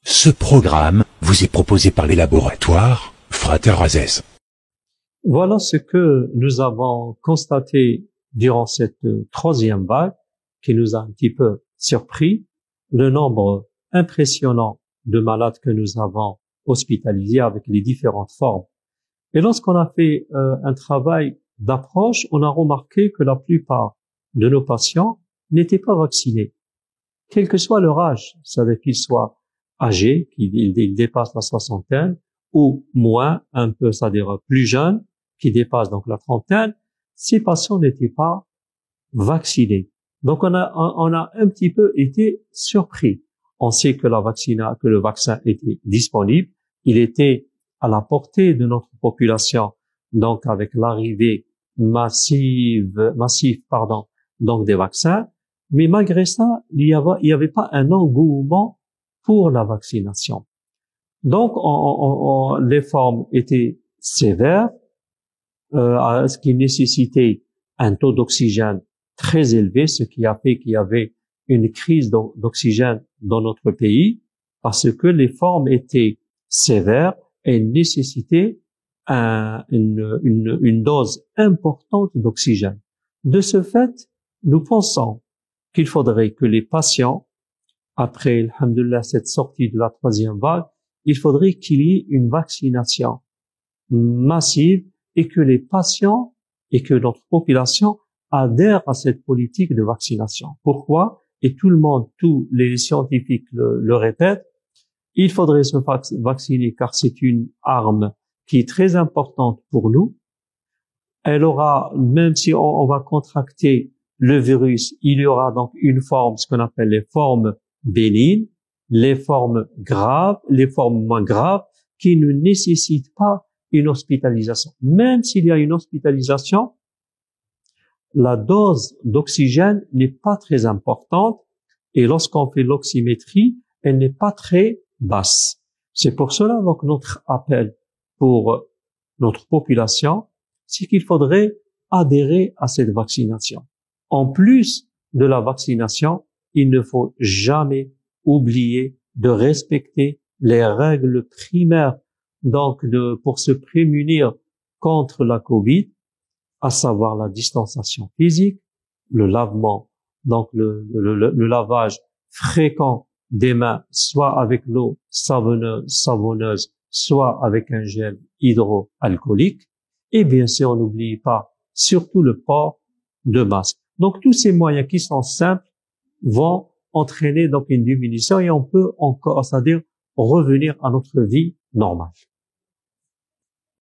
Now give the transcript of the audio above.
Ce programme vous est proposé par les laboratoires Frater Aziz. Voilà ce que nous avons constaté durant cette troisième vague qui nous a un petit peu surpris. Le nombre impressionnant de malades que nous avons hospitalisés avec les différentes formes. Et lorsqu'on a fait un travail d'approche, on a remarqué que la plupart de nos patients n'étaient pas vaccinés, quel que soit leur âge, c'est-à-dire qu'ils soient âgés, qu'ils dépassent la soixantaine, ou moins, un peu, c'est-à-dire plus jeunes, qui dépassent donc la trentaine, ces patients n'étaient pas vaccinés. Donc on a un petit peu été surpris. On sait que que le vaccin était disponible, il était à la portée de notre population, donc avec l'arrivée massive, donc des vaccins. Mais malgré ça, il y avait pas un engouement pour la vaccination. Donc, les formes étaient sévères, ce qui nécessitait un taux d'oxygène très élevé, ce qui a fait qu'il y avait une crise d'oxygène dans notre pays, parce que les formes étaient sévères et nécessitaient une dose importante d'oxygène. De ce fait, nous pensons qu'il faudrait que les patients, après, alhamdoulilah, cette sortie de la troisième vague, il faudrait qu'il y ait une vaccination massive et que les patients et que notre population adhèrent à cette politique de vaccination. Pourquoi? Et tout le monde, tous les scientifiques le répètent, il faudrait se vacciner car c'est une arme qui est très importante pour nous. Elle aura, même si on va contracter le virus, il y aura donc une forme, ce qu'on appelle les formes bénignes, les formes graves, les formes moins graves, qui ne nécessitent pas une hospitalisation. Même s'il y a une hospitalisation, la dose d'oxygène n'est pas très importante et lorsqu'on fait l'oxymétrie, elle n'est pas très basse. C'est pour cela donc notre appel pour notre population, c'est qu'il faudrait adhérer à cette vaccination. En plus de la vaccination, il ne faut jamais oublier de respecter les règles primaires donc pour se prémunir contre la Covid, à savoir la distanciation physique, le lavement, donc le lavage fréquent des mains, soit avec l'eau savonneuse, soit avec un gel hydroalcoolique, et bien sûr, n'oubliez pas surtout le port de masque. Donc tous ces moyens qui sont simples vont entraîner donc une diminution et on peut encore, c'est-à-dire revenir à notre vie normale.